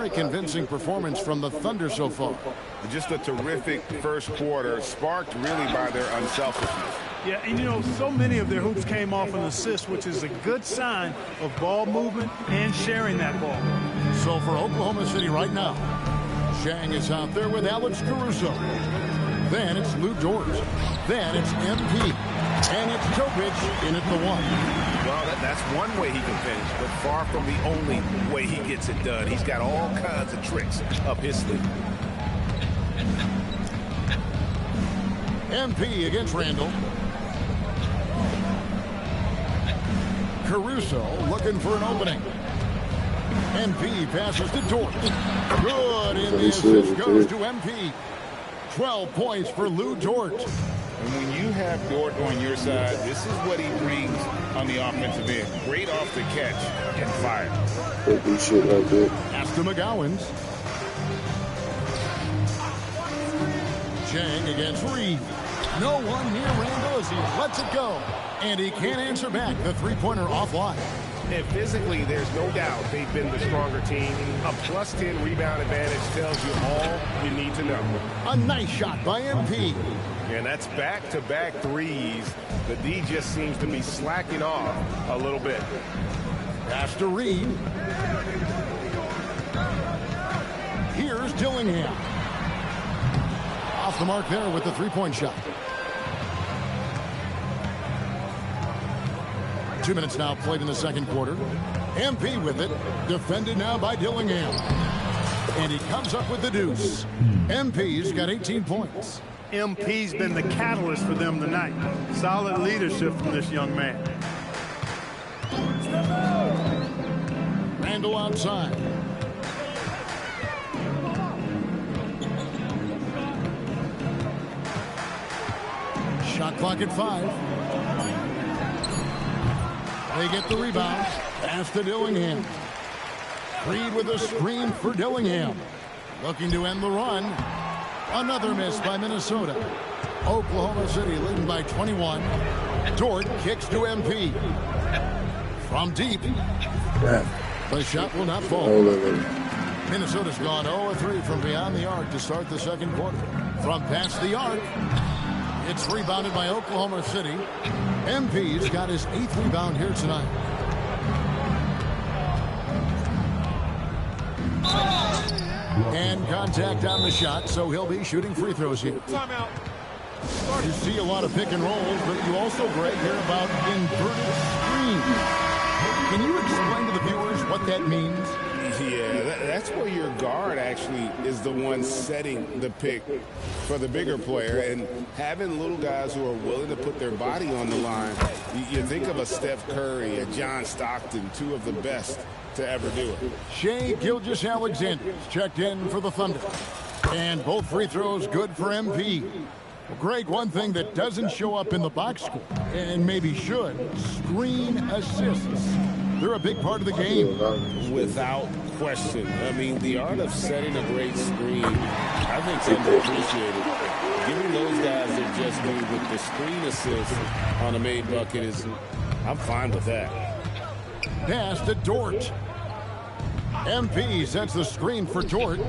very convincing performance from the Thunder so far. Just a terrific first quarter, sparked really by their unselfishness. Yeah, and you know, so many of their hoops came off an assist, which is a good sign of ball movement and sharing that ball. So for Oklahoma City right now, Shang is out there with Alex Caruso. Then it's Lou Dort. Then it's MP. And it's Topic in at the one. Well, that's one way he can finish, but far from the only way he gets it done. He's got all kinds of tricks up his sleeve. MP against Randall. Caruso looking for an opening. MP passes to Dort. Good, and the assist goes to MP. 12 points for Lou Dort. And when you have Dort on your side, this is what he brings on the offensive end. Great off the catch and fire. Shit like that. Pass to McGowans. Chang against Reed. No one near Randall as he lets it go. And he can't answer back. The three-pointer offline. And physically, there's no doubt they've been the stronger team. A plus 10 rebound advantage tells you all you need to know. A nice shot by MP. And that's back-to-back threes. The D just seems to be slacking off a little bit. Pass to Reed. Here's Dillingham. Off the mark there with the three-point shot. 2 minutes now played in the second quarter. MP with it. Defended now by Dillingham. And he comes up with the deuce. MP's got 18 points. MP's been the catalyst for them tonight. Solid leadership from this young man. Randall outside. Shot clock at 5. They get the rebound. Pass to Dillingham. Reed with a screen for Dillingham. Looking to end the run. Another miss by Minnesota. Oklahoma City leading by 21. Dort kicks to MP. From deep. The shot will not fall. Minnesota's gone 0-3 from beyond the arc to start the second quarter. From past the arc, it's rebounded by Oklahoma City. MP's got his 8th rebound here tonight. And contact on the shot, so he'll be shooting free throws here. Timeout. You see a lot of pick and rolls, but you also, Greg, hear about inverted screens. Can you explain to the viewers what that means? Yeah, that's where your guard actually is the one setting the pick for the bigger player, and having little guys who are willing to put their body on the line. You think of a Steph Curry, a John Stockton, two of the best to ever do it. Shai Gilgeous-Alexander's checked in for the Thunder. And both free throws good for MP. Well, Greg, one thing that doesn't show up in the box score, and maybe should, screen assists. They're a big part of the game. Without question. I mean, the art of setting a great screen, I think, is underappreciated. Giving those guys their just due with the screen assist on a made bucket is, I'm fine with that. Pass to Dort. MP sets the screen for Dort.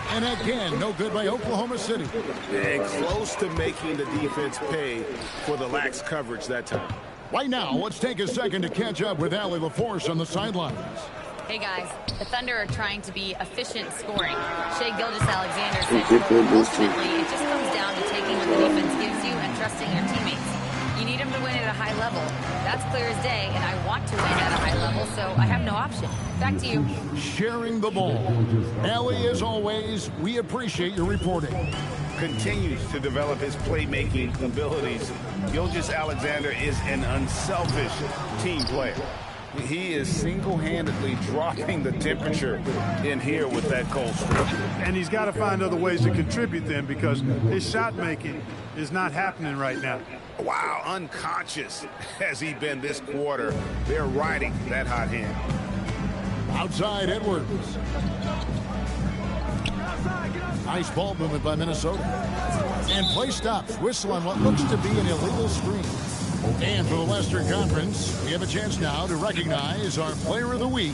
And again, no good by Oklahoma City. And close to making the defense pay for the lax coverage that time. Right now, let's take a second to catch up with Allie LaForce on the sidelines. Hey guys, the Thunder are trying to be efficient scoring. Shai Gilgeous-Alexander said, ultimately, it just comes down to taking what the defense gives you and trusting your teammates. You need them to win at a high level. That's clear as day, and I want to win at a high level, so I have no option. Back to you. Sharing the ball. Allie, as always, we appreciate your reporting. Continues to develop his playmaking abilities. Gilgeous-Alexander is an unselfish team player. He is single-handedly dropping the temperature in here with that cold streak. And he's got to find other ways to contribute then, because his shot making is not happening right now. Wow, unconscious has he been this quarter. They're riding that hot hand. Outside Edwards. Nice ball movement by Minnesota. And play stops. Whistle on what looks to be an illegal screen. And for the Western Conference, we have a chance now to recognize our Player of the Week,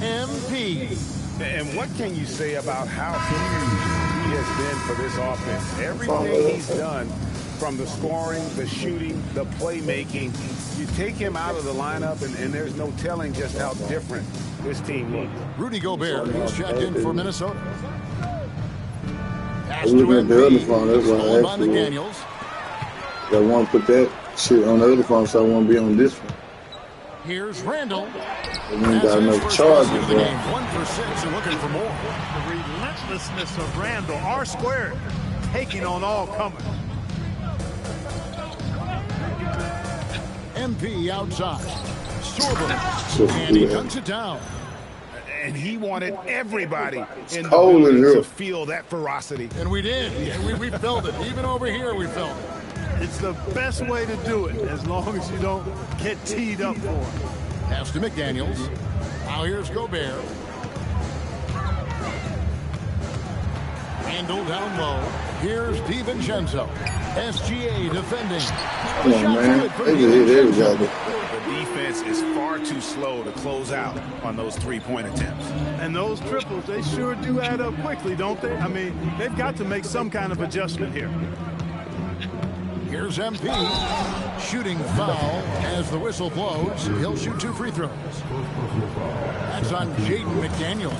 MP. And what can you say about how huge he has been for this offense? Everything he's done, from the scoring, the shooting, the playmaking, you take him out of the lineup, and there's no telling just how different this team looks. Rudy Gobert is checked in for Minnesota. Pass I'm to looking at the other Embiid. phone. That's why I Stolen by asked you. McDaniels. I want to put that shit on the other phone, so I won't be on this one. Here's Randall. And then got enough charges, of the bro. game. 1 for 6 and looking for more. The relentlessness of Randall, R squared, taking on all comers. MP outside. Sorbo. And he cuts it down. And he wanted everybody in the cold in building here. to feel that ferocity. And we did. And we felt it. Even over here, we felt it. It's the best way to do it, as long as you don't get teed up for it. Pass to McDaniels. Now here's Gobert. Randall down low. Here's DiVincenzo. SGA defending. Come on, man. They can hit everybody. The defense is far too slow to close out on those three-point attempts. And those triples, they sure do add up quickly, don't they? I mean, they've got to make some kind of adjustment here. Here's MP. Shooting foul as the whistle blows. He'll shoot 2 free throws. That's on Jaden McDaniels.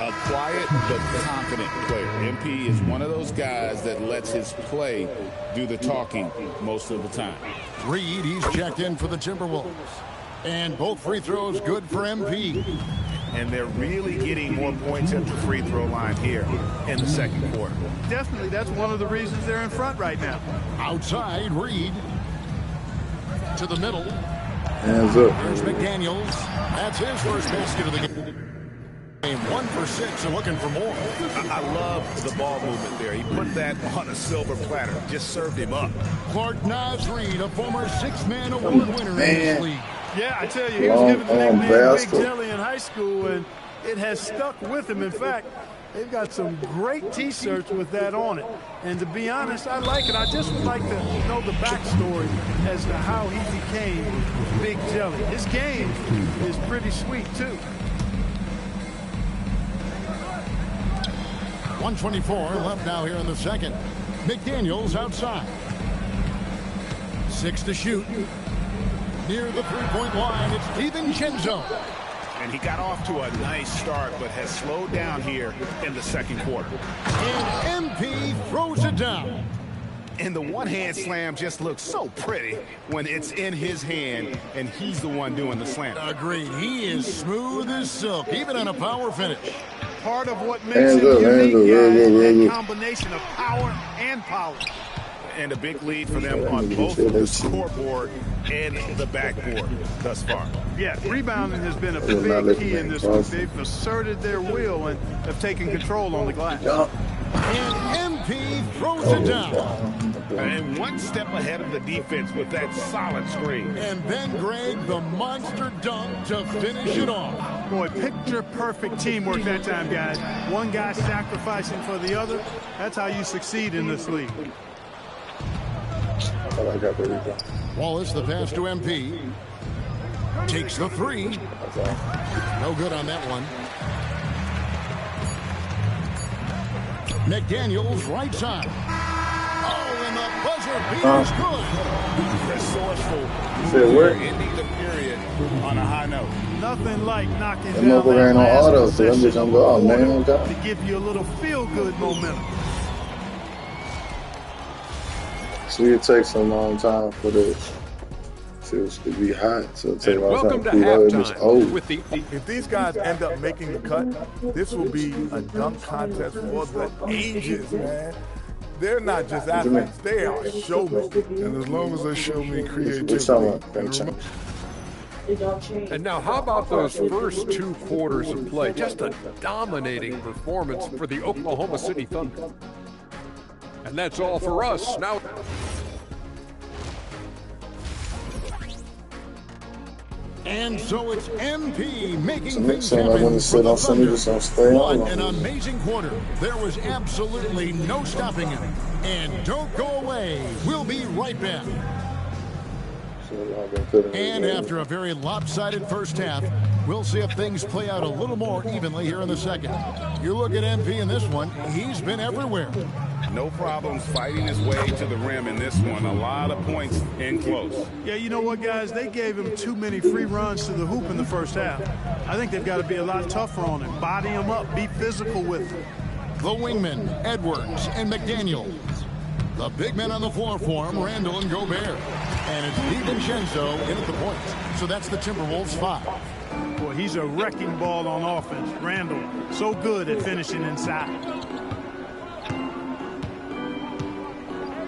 A quiet but confident player. MP is one of those guys that lets his play do the talking most of the time. Reed, he's checked in for the Timberwolves. And both free throws good for MP. And they're really getting more points at the free throw line here in the second quarter. Definitely, that's one of the reasons they're in front right now. Outside, Reed. To the middle. Hands up. Here's McDaniels. That's his first basket of the game. 1 for 6 and looking for more. I love the ball movement there. He put that on a silver platter. Just served him up. Clark Reed, a former 6-man award winner in this league. Yeah, I tell you, he was given the nickname Big bastard. Jelly in high school, and it has stuck with him. In fact, they've got some great T-shirts with that on it. And to be honest, I like it. I just would like to know the backstory as to how he became Big Jelly. His game is pretty sweet, too. 1:24 left now here in the second. McDaniels outside. 6 to shoot. Near the three-point line, it's DiVincenzo. And he got off to a nice start, but has slowed down here in the second quarter. And MP throws it down. And the one-hand slam just looks so pretty when it's in his hand and he's the one doing the slam. Agreed. He is smooth as silk, even on a power finish. Part of what makes him unique is that combination of power and power. And a big lead for them on both the scoreboard and the backboard thus far. Yeah, rebounding has been a big key in this one. They've asserted their will and have taken control on the glass. And MP throws it down. And one step ahead of the defense with that solid screen. And then, Greg, the monster dunk to finish it off. Boy, picture-perfect teamwork that time, guys. One guy sacrificing for the other. That's how you succeed in this league. I got the rebound. Wallace, the pass to MP. Takes the 3. No good on that one. McDaniels, right side. Oh, and the buzzer beater is good. Resourceful. Said where? Ending the period on a high note. Nothing like knocking That down motherfucker ain't on last auto, so I'm just possession gonna go of out, man. the On quarter top. to give you a little feel-good momentum. See, it takes a long time for the fields to be hot, so it takes a long time to cool out. It's old. With the If these guys end up making the cut, this will be a dunk contest for the ages, man. They're not just athletes, they are showmen. And as long as they show me We're creativity, talking about and now how about those first 2 quarters of play? Just a dominating performance for the Oklahoma City Thunder. And that's all for us. Now And so it's MP making So things next time I happen want to for sit the on Sunday, Thunder. just gonna stay What on. an amazing quarter. There was absolutely no stopping him. And don't go away. We'll be right back. And after a very lopsided first half, we'll see if things play out a little more evenly here in the second. You look at MP in this one, he's been everywhere. No problems fighting his way to the rim in this one. A lot of points in close. Yeah, you know what, guys? They gave him too many free runs to the hoop in the first half. I think they've got to be a lot tougher on him. Body him up. Be physical with him. The wingmen, Edwards and McDaniel. The big men on the floor for him, Randall and Gobert. And it's DiVincenzo in at the point. So that's the Timberwolves 5. Boy, he's a wrecking ball on offense. Randall, so good at finishing inside.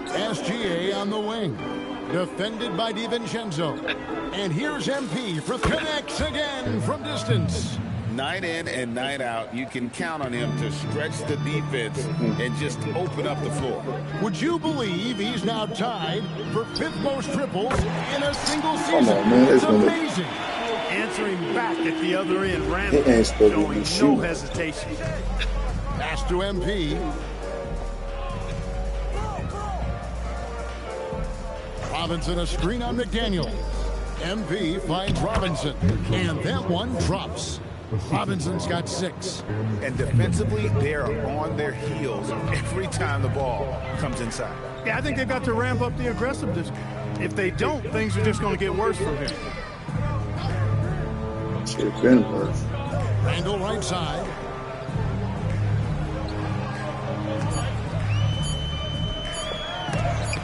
SGA on the wing. Defended by DiVincenzo. And here's MP for connects again from distance. Night in and night out, you can count on him to stretch the defense and just open up the floor. Would you believe he's now tied for 5th most triples in a single season? It's amazing. Answering back at the other end, Randall showing no hesitation. Pass to MP. Robinson a screen on McDaniel. MP finds Robinson, and that one drops. Robinson's got 6. And defensively, they are on their heels every time the ball comes inside. Yeah, I think they've got to ramp up the aggressiveness. If they don't, things are just going to get worse from here. It's been worse. Randall right side.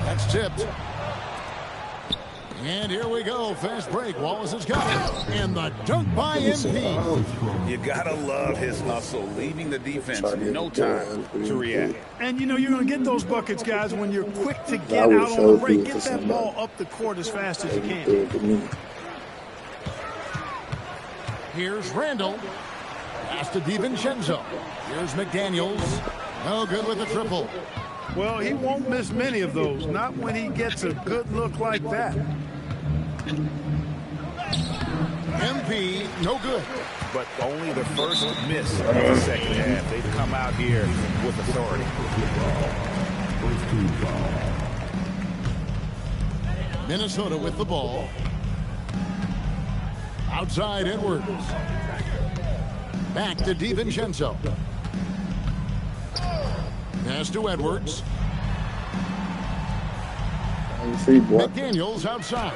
That's tipped. And here we go. Fast break. Wallace has got it. And the dunk by MP. You got to love his hustle, leaving the defense no time to react. And, you know, you're going to get those buckets, guys, when you're quick to get out on the break. Get that ball up the court as fast as you can. Here's Randall. Pass to DiVincenzo. Here's McDaniels. No good with the triple. Well, he won't miss many of those. Not when he gets a good look like that. MP, no good. But only the first miss of the second half. They've come out here with authority. Minnesota with the ball. Outside Edwards. Back to DiVincenzo. Pass to Edwards. McDaniels outside.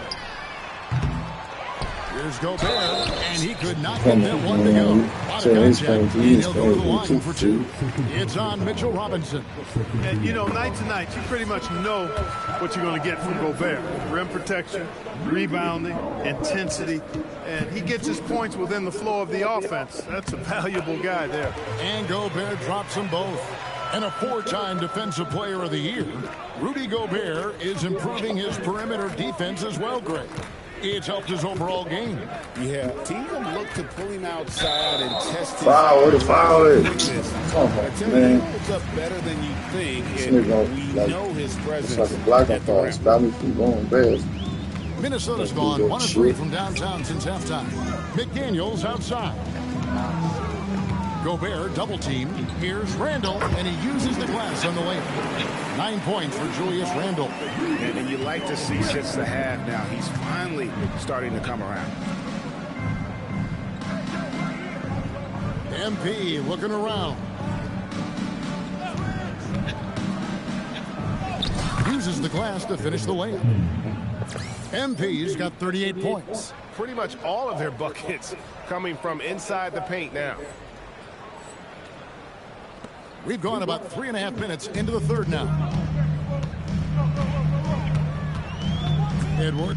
Here's Gobert, and he could not get that one to go. He'll go to the line for 2. It's on Mitchell Robinson. And, you know, night to night, you pretty much know what you're going to get from Gobert. Rim protection, rebounding, intensity, and he gets his points within the flow of the offense. That's a valuable guy there. And Gobert drops them both. And a 4-time Defensive Player of the Year, Rudy Gobert is improving his perimeter defense as well, Greg. It's helped his overall game. Yeah, team look to pull him outside and test his foul. Come on, man. He holds up better than you think, and we know his presence. It's like a block at the rim. Stop me from going fast. Minnesota's gone 1 of 3 from downtown since halftime. McDaniels outside. Gobert double teamed. Here's Randall, and he uses the glass on the layup. 9 points for Julius Randall. And you like to see since the half now, he's finally starting to come around. MP looking around. Uses the glass to finish the layup. MP's got 38 points. Pretty much all of their buckets coming from inside the paint now. We've gone about 3.5 minutes into the third now. Edward